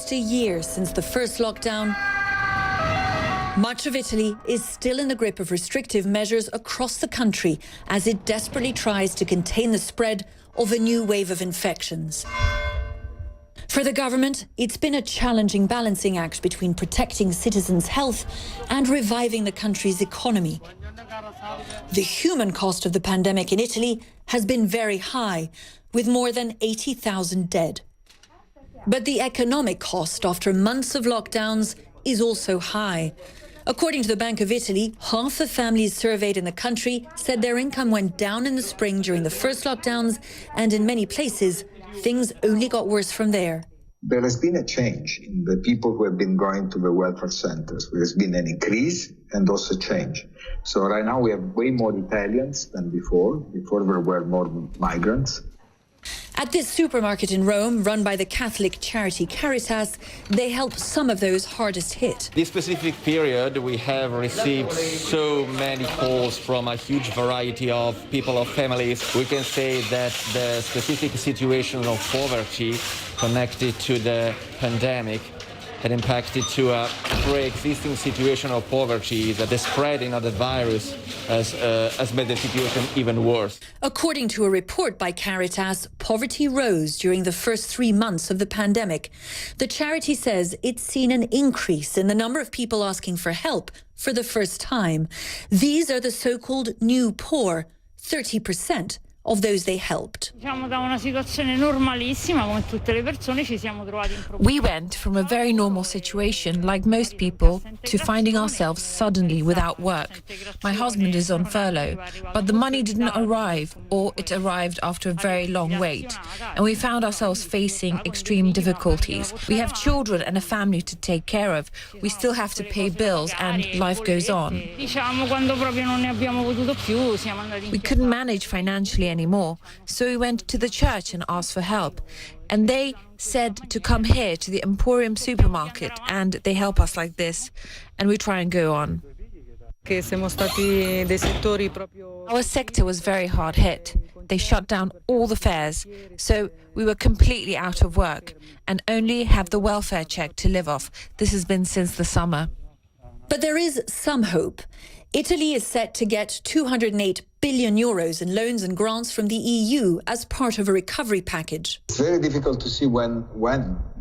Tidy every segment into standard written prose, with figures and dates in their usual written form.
almost a year since the first lockdown, much of Italy is still in the grip of restrictive measures across the country as it desperately tries to contain the spread of a new wave of infections. For the government, it's been a challenging balancing act between protecting citizens' health and reviving the country's economy. The human cost of the pandemic in Italy has been very high, with more than 80,000 dead. But the economic cost after months of lockdowns is also high. According to the Bank of Italy, half the families surveyed in the country said their income went down in the spring during the first lockdowns, and in many places, things only got worse from there. There has been a change in the people who have been going to the welfare centers. There has been an increase and also change. So right now we have way more Italians than before. Before there were more migrants. At this supermarket in Rome, run by the Catholic charity Caritas, they help some of those hardest hit. This specific period, we have received so many calls from a huge variety of people, of families. We can say that the specific situation of poverty connected to the pandemic had impacted to a pre-existing situation of poverty, that the spreading of the virus has made the situation even worse. According to a report by Caritas, poverty rose during the first 3 months of the pandemic. The charity says it's seen an increase in the number of people asking for help for the first time. These are the so-called new poor, 30% of those they helped. We went from a very normal situation, like most people, to finding ourselves suddenly without work. My husband is on furlough, but the money didn't arrive, or it arrived after a very long wait. And we found ourselves facing extreme difficulties. We have children and a family to take care of. We still have to pay bills, and life goes on. We couldn't manage financially anymore, so we went to the church and asked for help. And they said to come here to the Emporium supermarket, and they help us like this, and we try and go on. Our sector was very hard hit. They shut down all the fairs, so we were completely out of work and only have the welfare check to live off. This has been since the summer. But there is some hope. Italy is set to get 208 billion euros in loans and grants from the EU as part of a recovery package. It's very difficult to see when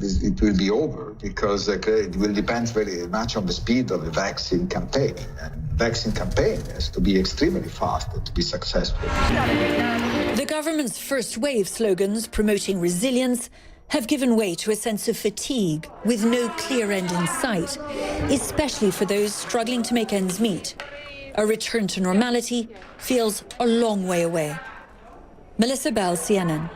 it will be over, because it will depend very much on the speed of the vaccine campaign. And vaccine campaign has to be extremely fast to be successful. The government's first wave slogans promoting resilience have given way to a sense of fatigue with no clear end in sight, especially for those struggling to make ends meet. A return to normality feels a long way away. Melissa Bell, CNN.